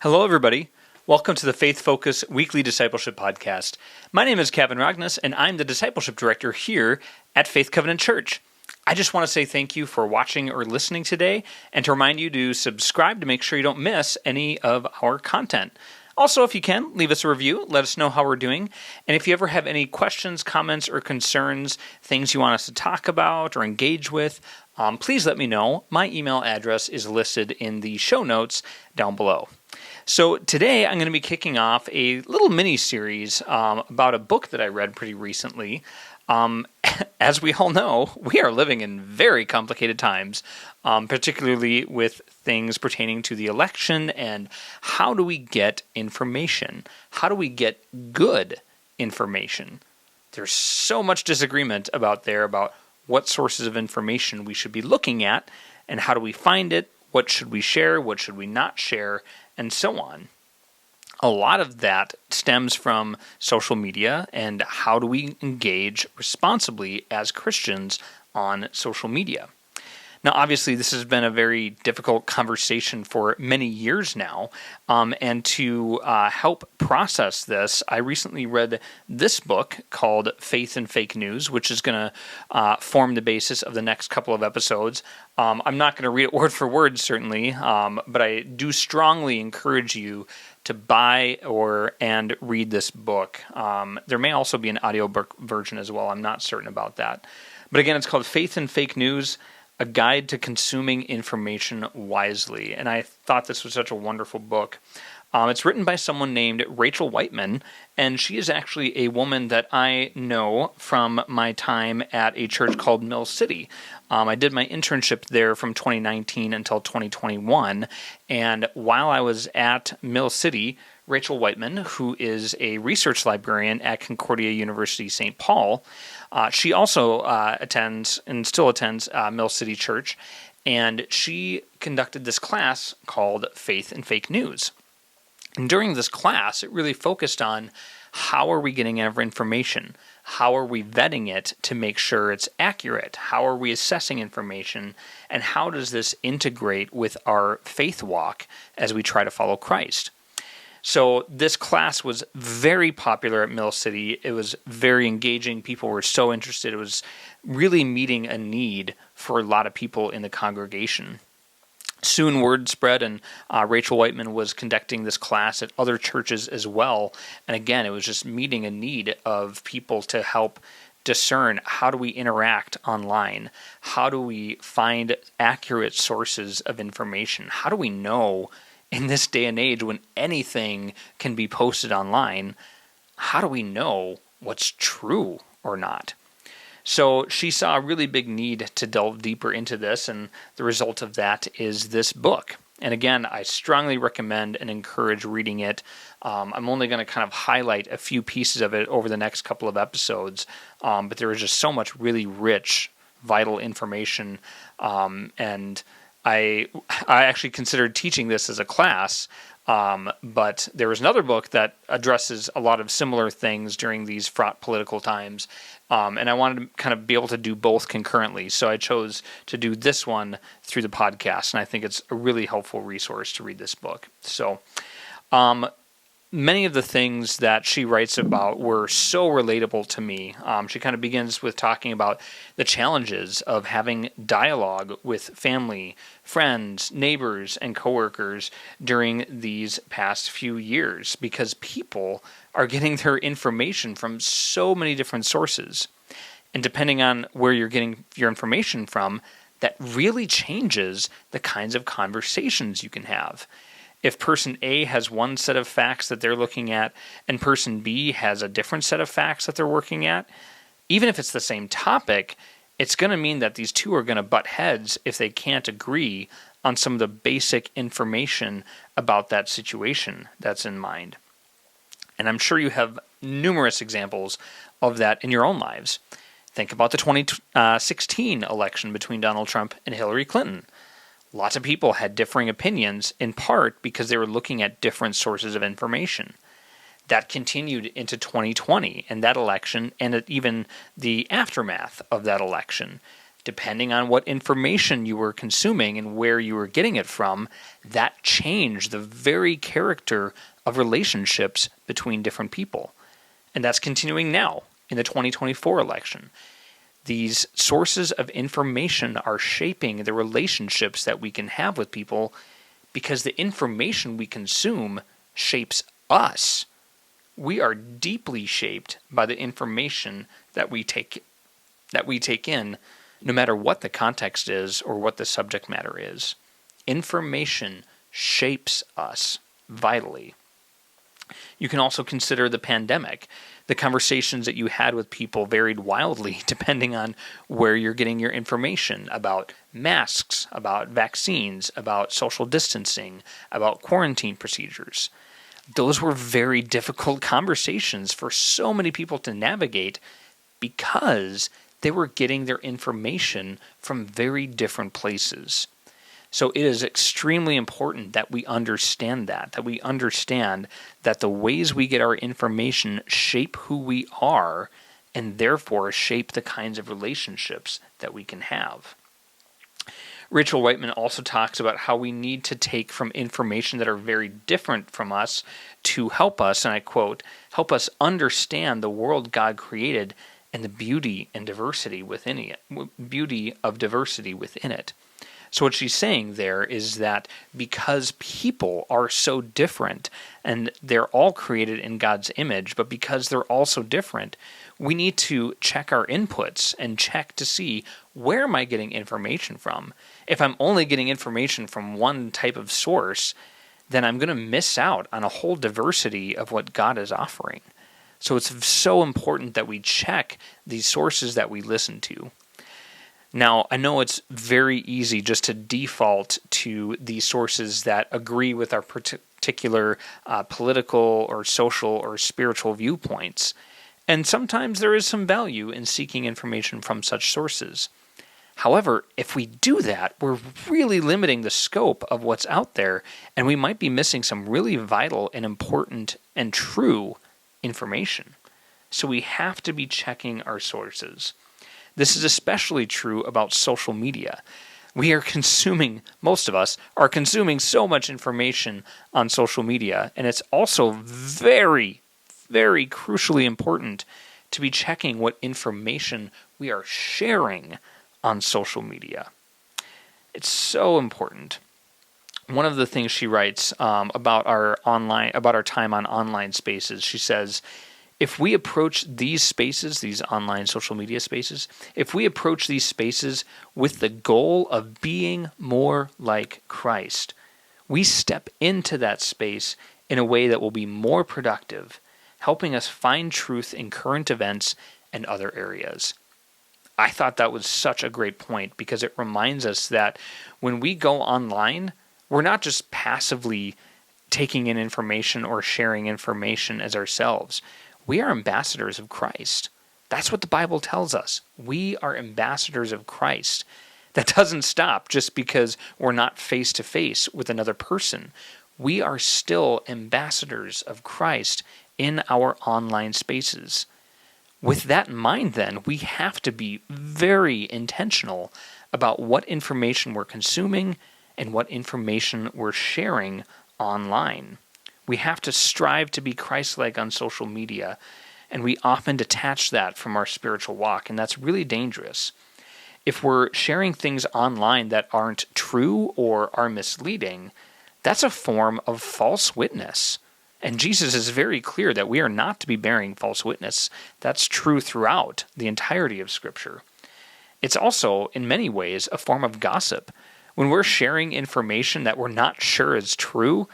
Hello, everybody. Welcome to the Faith Focus Weekly Discipleship Podcast. My name is Kevin Rognus, and I'm the Discipleship Director here at Faith Covenant Church. I just want to say thank you for watching or listening today, and to remind you to subscribe to make sure you don't miss any of our content. Also, if you can, leave us a review, let us know how we're doing, and if you ever have any questions, comments, or concerns, things you want us to talk about or engage with, please let me know. My email address is listed in the show notes down below. So today I'm going to be kicking off a little mini-series about a book that I read pretty recently. As we all know, we are living in very complicated times, particularly with things pertaining to the election and how do we get information? How do we get good information? There's so much disagreement about what sources of information we should be looking at and how do we find it, what should we share, what should we not share, and so on. A lot of that stems from social media and how do we engage responsibly as Christians on social media. Now, obviously, this has been a very difficult conversation for many years now, and to help process this, I recently read this book called Faith and Fake News, which is going to form the basis of the next couple of episodes. I'm not going to read it word for word, certainly, but I do strongly encourage you to buy and read this book. There may also be an audiobook version as well. I'm not certain about that. But again, it's called Faith and Fake News, A Guide to Consuming Information Wisely. And I thought this was such a wonderful book. It's written by someone named Rachel Whiteman, and she is actually a woman that I know from my time at a church called Mill City. I did my internship there from 2019 until 2021, and while I was at Mill City, Rachel Whiteman, who is a research librarian at Concordia University St. Paul, she also attends and still attends Mill City Church, and she conducted this class called Faith and Fake News. And during this class, it really focused on how are we getting our information? How are we vetting it to make sure it's accurate? How are we assessing information? And how does this integrate with our faith walk as we try to follow Christ? So this class was very popular at Mill City. It was very engaging. People were so interested. It was really meeting a need for a lot of people in the congregation. Soon word spread, and Rachel Whiteman was conducting this class at other churches as well. And again, it was just meeting a need of people to help discern how do we interact online? How do we find accurate sources of information? How do we know in this day and age when anything can be posted online, how do we know what's true or not? So she saw a really big need to delve deeper into this, and the result of that is this book. And again, I strongly recommend and encourage reading it. I'm only going to kind of highlight a few pieces of it over the next couple of episodes, but there is just so much really rich, vital information, and I actually considered teaching this as a class, but there was another book that addresses a lot of similar things during these fraught political times, and I wanted to kind of be able to do both concurrently, so I chose to do this one through the podcast, and I think it's a really helpful resource to read this book. So, many of the things that she writes about were so relatable to me. She kind of begins with talking about the challenges of having dialogue with family, friends, neighbors, and coworkers during these past few years because people are getting their information from so many different sources. And depending on where you're getting your information from, that really changes the kinds of conversations you can have. If person A has one set of facts that they're looking at and person B has a different set of facts that they're working at, even if it's the same topic, it's going to mean that these two are going to butt heads if they can't agree on some of the basic information about that situation that's in mind. And I'm sure you have numerous examples of that in your own lives. Think about the 2016 election between Donald Trump and Hillary Clinton. Lots of people had differing opinions, in part because they were looking at different sources of information. That continued into 2020 and that election, and even the aftermath of that election. depending on what information you were consuming and where you were getting it from, that changed the very character of relationships between different people. And that's continuing now in the 2024 election. These sources of information are shaping the relationships that we can have with people because the information we consume shapes us. We are deeply shaped by the information that we take in, no matter what the context is or what the subject matter is. Information shapes us vitally. You can also consider the pandemic. The conversations that you had with people varied wildly depending on where you're getting your information about masks, about vaccines, about social distancing, about quarantine procedures. Those were very difficult conversations for so many people to navigate because they were getting their information from very different places. So it is extremely important that we understand that we understand that the ways we get our information shape who we are and therefore shape the kinds of relationships that we can have. Rachel Whiteman also talks about how we need to take from information that are very different from us to help us, and I quote, help us understand the world God created and the beauty and diversity within it, beauty of diversity within it. So what she's saying there is that because people are so different and they're all created in God's image, but because they're all so different, we need to check our inputs and check to see, where am I getting information from? If I'm only getting information from one type of source, then I'm going to miss out on a whole diversity of what God is offering. So it's so important that we check these sources that we listen to. Now, I know it's very easy just to default to the sources that agree with our particular political or social or spiritual viewpoints. And sometimes there is some value in seeking information from such sources. However, if we do that, we're really limiting the scope of what's out there, and we might be missing some really vital and important and true information. So we have to be checking our sources. This is especially true about social media. Most of us are consuming so much information on social media, and it's also very, very crucially important to be checking what information we are sharing on social media. It's so important. One of the things she writes about our time on online spaces, she says, if we approach these spaces, these online social media spaces, if we approach these spaces with the goal of being more like Christ, we step into that space in a way that will be more productive, helping us find truth in current events and other areas. I thought that was such a great point because it reminds us that when we go online, we're not just passively taking in information or sharing information as ourselves. We are ambassadors of Christ. That's what the Bible tells us. We are ambassadors of Christ. That doesn't stop just because we're not face to face with another person. We are still ambassadors of Christ in our online spaces. With that in mind, then, we have to be very intentional about what information we're consuming and what information we're sharing online. We have to strive to be Christ-like on social media, and we often detach that from our spiritual walk, and that's really dangerous. If we're sharing things online that aren't true or are misleading, that's a form of false witness. And Jesus is very clear that we are not to be bearing false witness. That's true throughout the entirety of Scripture. It's also, in many ways, a form of gossip. When we're sharing information that we're not sure is true,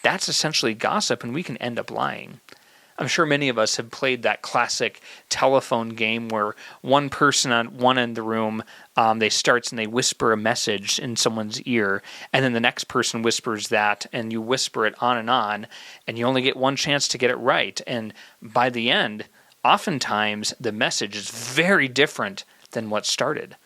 that's essentially gossip, and we can end up lying. I'm sure many of us have played that classic telephone game where one person on one end of the room, they start and they whisper a message in someone's ear, and then the next person whispers that, and you whisper it on, and you only get one chance to get it right. And by the end, oftentimes the message is very different than what started.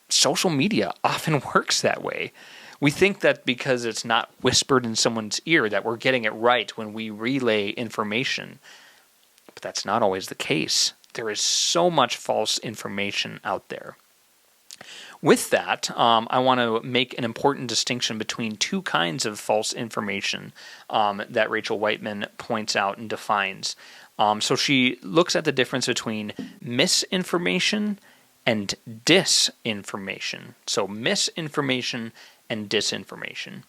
Social media often works that way. We think that because it's not whispered in someone's ear that we're getting it right when we relay information. But that's not always the case. There is so much false information out there. With that, I want to make an important distinction between two kinds of false information that Rachel Whiteman points out and defines. So she looks at the difference between misinformation and disinformation. So misinformation and disinformation.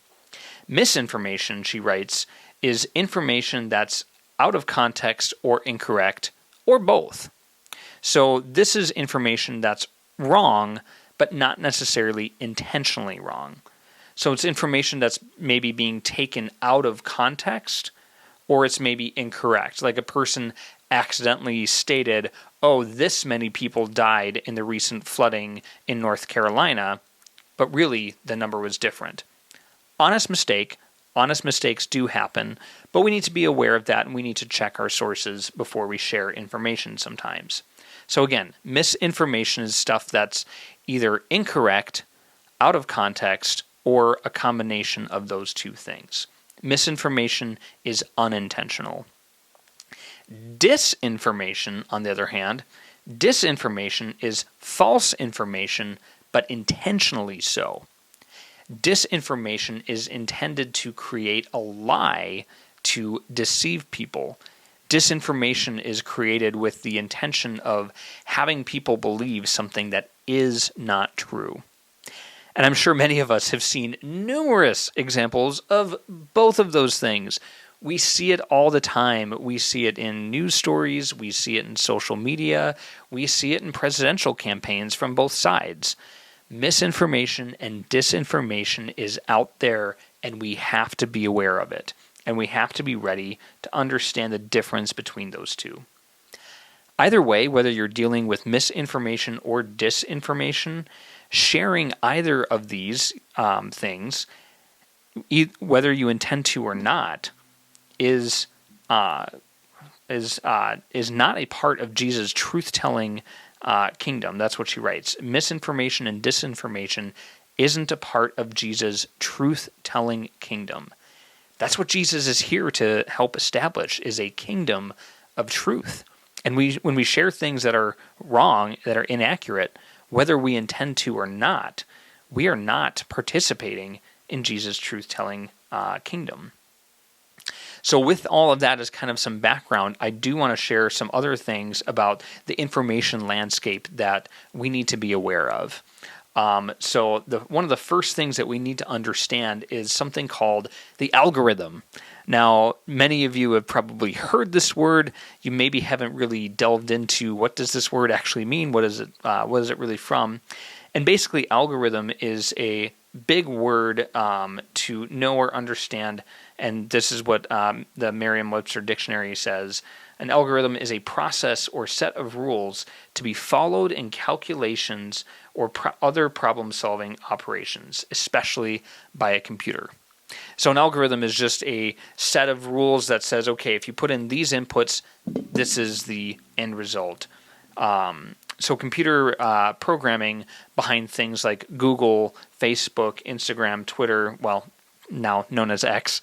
Misinformation, she writes, is information that's out of context or incorrect or both. So this is information that's wrong, but not necessarily intentionally wrong. So it's information that's maybe being taken out of context, or it's maybe incorrect. Like a person accidentally stated, oh, this many people died in the recent flooding in North Carolina, but really the number was different. Honest mistakes do happen, but we need to be aware of that, and we need to check our sources before we share information sometimes. So again, misinformation is stuff that's either incorrect, out of context, or a combination of those two things. Misinformation is unintentional. Disinformation, on the other hand, disinformation is false information, but intentionally so. Disinformation is intended to create a lie to deceive people. Disinformation is created with the intention of having people believe something that is not true. And I'm sure many of us have seen numerous examples of both of those things. We see it all the time. We see it in news stories. We see it in social media. We see it in presidential campaigns from both sides. Misinformation and disinformation is out there, and we have to be aware of it. And we have to be ready to understand the difference between those two. Either way, whether you're dealing with misinformation or disinformation, sharing either of these things, whether you intend to or not, is not a part of Jesus' truth-telling kingdom. That's what she writes. Misinformation and disinformation isn't a part of Jesus' truth-telling kingdom. That's what Jesus is here to help establish, is a kingdom of truth. And when we share things that are wrong, that are inaccurate, whether we intend to or not, we are not participating in Jesus' truth-telling kingdom. So with all of that as kind of some background, I do want to share some other things about the information landscape that we need to be aware of. So one of the first things that we need to understand is something called the algorithm. Now, many of you have probably heard this word. You maybe haven't really delved into what does this word actually mean? What is it really from? And basically, algorithm is a big word to know or understand, and this is what the Merriam-Webster Dictionary says. An algorithm is a process or set of rules to be followed in calculations or other problem-solving operations, especially by a computer. So an algorithm is just a set of rules that says, okay, if you put in these inputs, this is the end result. So computer programming behind things like Google, Facebook, Instagram, Twitter, well, now known as X,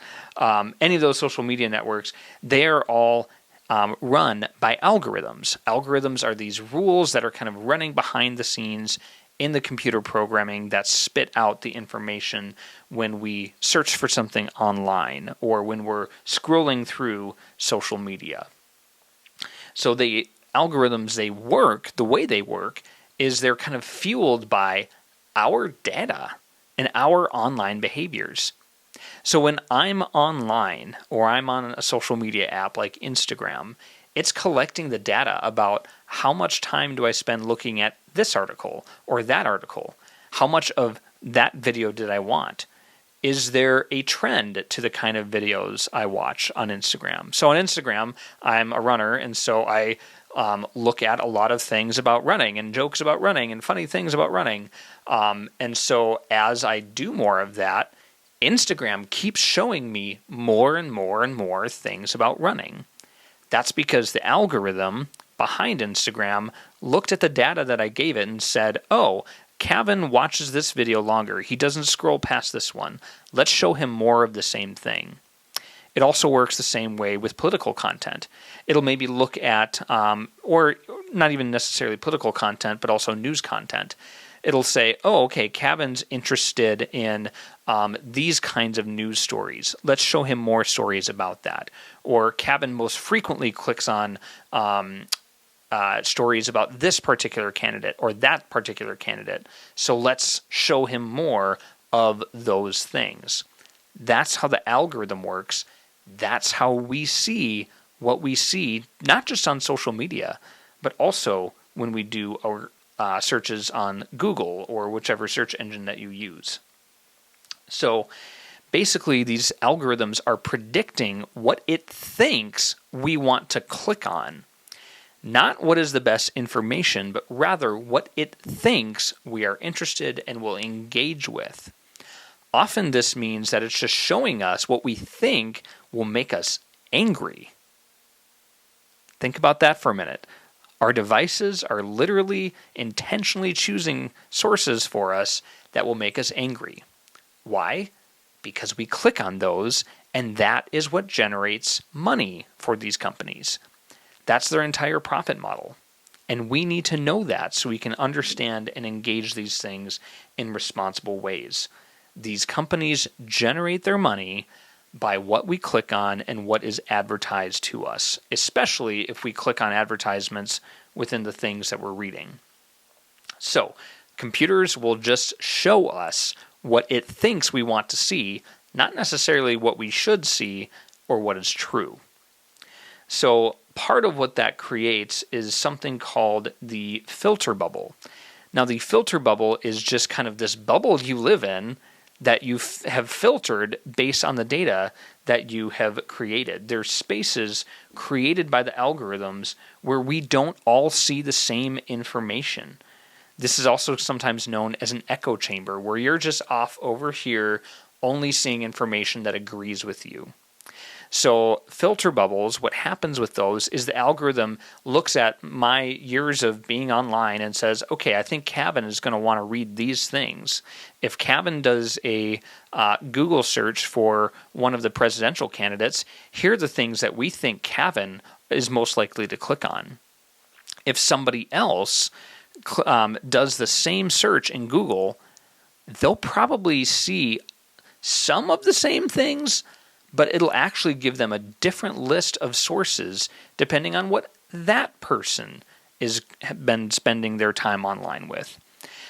any of those social media networks, they are all run by algorithms. Algorithms are these rules that are kind of running behind the scenes in the computer programming that spit out the information when we search for something online or when we're scrolling through social media. So the algorithms, the way they work is they're kind of fueled by our data and our online behaviors. So when I'm online or I'm on a social media app like Instagram, it's collecting the data about how much time do I spend looking at this article or that article? How much of that video did I want? Is there a trend to the kind of videos I watch on Instagram? So on Instagram, I'm a runner, and so I look at a lot of things about running and jokes about running and funny things about running. And so as I do more of that, Instagram keeps showing me more and more and more things about running. That's because the algorithm behind Instagram looked at the data that I gave it and said, oh, Kevin watches this video longer. He doesn't scroll past this one. Let's show him more of the same thing. It also works the same way with political content. It'll maybe look at, or not even necessarily political content, but also news content. it'll say, oh, okay, Kevin's interested in these kinds of news stories. Let's show him more stories about that. Or Kevin most frequently clicks on stories about this particular candidate or that particular candidate. So let's show him more of those things. That's how the algorithm works. That's how we see what we see, not just on social media, but also when we do our searches on Google or whichever search engine that you use. So basically, these algorithms are predicting what it thinks we want to click on. Not what is the best information, but rather what it thinks we are interested and will engage with. Often this means that it's just showing us what we think will make us angry. Think about that for a minute. Our devices are literally intentionally choosing sources for us that will make us angry. Why? Because we click on those, and that is what generates money for these companies. That's their entire profit model. And we need to know that so we can understand and engage these things in responsible ways. These companies generate their money by what we click on and what is advertised to us, especially if we click on advertisements within the things that we're reading. So, computers will just show us what it thinks we want to see, not necessarily what we should see or what is true. So, part of what that creates is something called the filter bubble. Now, the filter bubble is just kind of this bubble you live in that you have filtered based on the data that you have created. There's spaces created by the algorithms where we don't all see the same information. This is also sometimes known as an echo chamber, where you're just off over here only seeing information that agrees with you. So filter bubbles, what happens with those is the algorithm looks at my years of being online and says, okay, I think Kevin is going to want to read these things. If Kevin does a Google search for one of the presidential candidates, here are the things that we think Kevin is most likely to click on. If somebody else does the same search in Google, they'll probably see some of the same things, but it'll actually give them a different list of sources depending on what that person has been spending their time online with.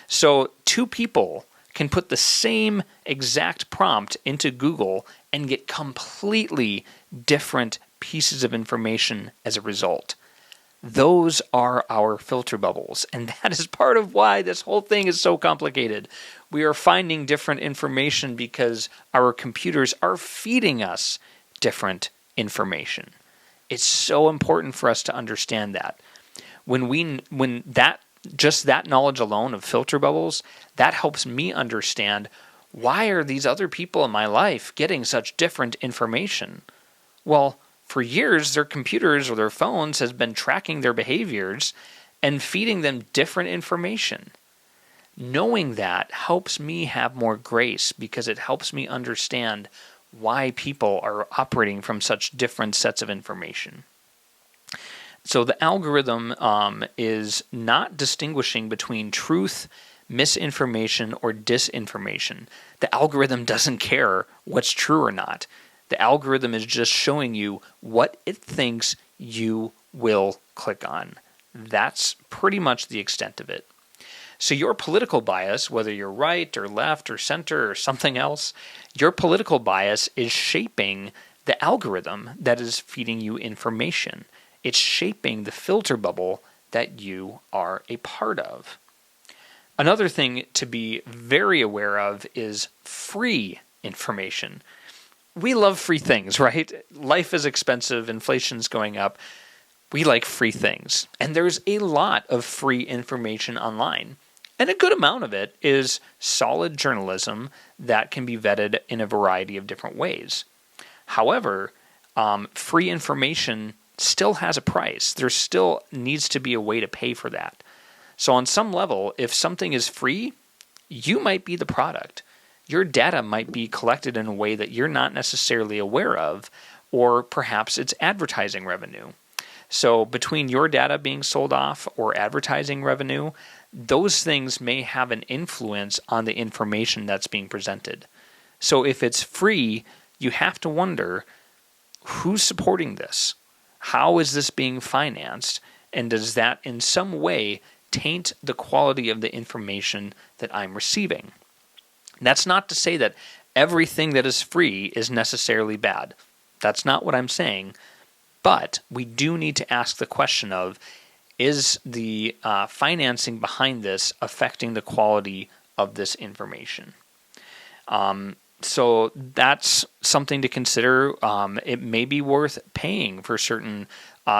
So two people can put the same exact prompt into Google and get completely different pieces of information as a result. Those are our filter bubbles, and that is part of why this whole thing is so complicated. We are finding different information because our computers are feeding us different information. It's so important for us to understand that. Just that knowledge alone of filter bubbles, that helps me understand, why are these other people in my life getting such different information? Well, for years, their computers or their phones has been tracking their behaviors and feeding them different information. Knowing that helps me have more grace because it helps me understand why people are operating from such different sets of information. So the algorithm is not distinguishing between truth, misinformation, or disinformation. The algorithm doesn't care what's true or not. The algorithm is just showing you what it thinks you will click on. That's pretty much the extent of it. So your political bias, whether you're right or left or center or something else, your political bias is shaping the algorithm that is feeding you information. It's shaping the filter bubble that you are a part of. Another thing to be very aware of is free information. We love free things, right? Life is expensive, inflation's going up. We like free things. And there's a lot of free information online. And a good amount of it is solid journalism that can be vetted in a variety of different ways. However, free information still has a price. There still needs to be a way to pay for that. So on some level, if something is free, you might be the product. Your data might be collected in a way that you're not necessarily aware of, or perhaps it's advertising revenue. So between your data being sold off or advertising revenue, those things may have an influence on the information that's being presented. So if it's free, you have to wonder, who's supporting this? How is this being financed? And does that in some way taint the quality of the information that I'm receiving? That's not to say that everything that is free is necessarily bad. That's not what I'm saying. But we do need to ask the question of, is the financing behind this affecting the quality of this information? So that's something to consider. It may be worth paying for certain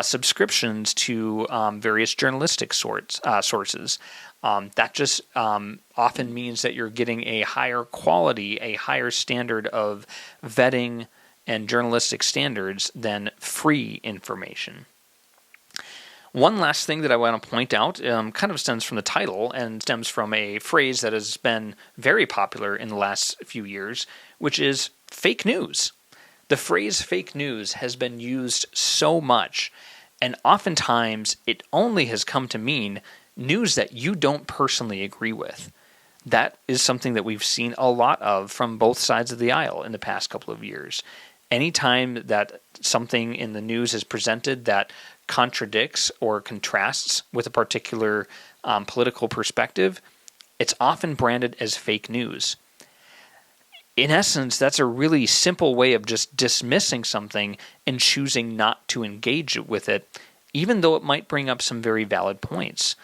subscriptions to various journalistic sources. That just often means that you're getting a higher quality, a higher standard of vetting and journalistic standards than free information. One last thing that I want to point out kind of stems from the title and stems from a phrase that has been very popular in the last few years, which is fake news. The phrase fake news has been used so much, and oftentimes it only has come to mean news that you don't personally agree with. That is something that we've seen a lot of from both sides of the aisle in the past couple of years. Anytime that something in the news is presented that contradicts or contrasts with a particular political perspective, it's often branded as fake news. In essence, that's a really simple way of just dismissing something and choosing not to engage with it, even though it might bring up some very valid points.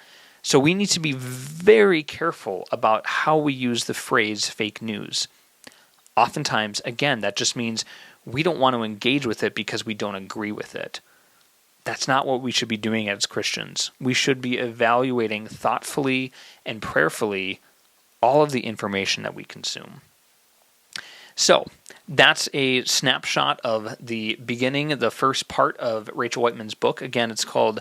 So we need to be very careful about how we use the phrase fake news. Oftentimes, again, that just means we don't want to engage with it because we don't agree with it. That's not what we should be doing as Christians. We should be evaluating thoughtfully and prayerfully all of the information that we consume. So that's a snapshot of the beginning, the first part of Rachel Whiteman's book. Again, it's called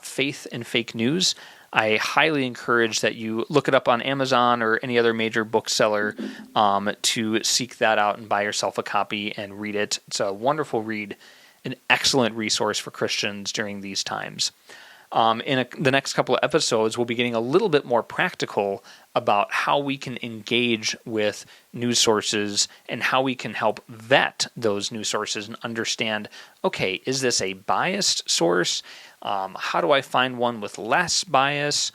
Faith and Fake News. I highly encourage that you look it up on Amazon or any other major bookseller to seek that out and buy yourself a copy and read it. It's a wonderful read, an excellent resource for Christians during these times. In the next couple of episodes, we'll be getting a little bit more practical about how we can engage with news sources and how we can help vet those news sources and understand, okay, is this a biased source? How do I find one with less bias?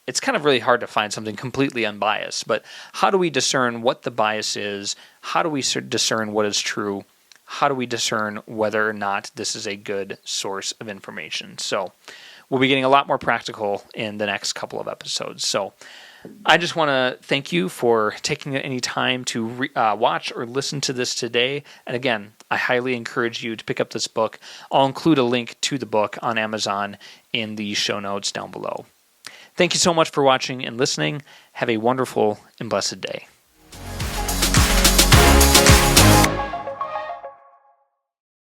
It's kind of really hard to find something completely unbiased, but how do we discern what the bias is? How do we discern what is true? How do we discern whether or not this is a good source of information? So we'll be getting a lot more practical in the next couple of episodes. So I just want to thank you for taking any time to watch or listen to this today. And again, I highly encourage you to pick up this book. I'll include a link to the book on Amazon in the show notes down below. Thank you so much for watching and listening. Have a wonderful and blessed day.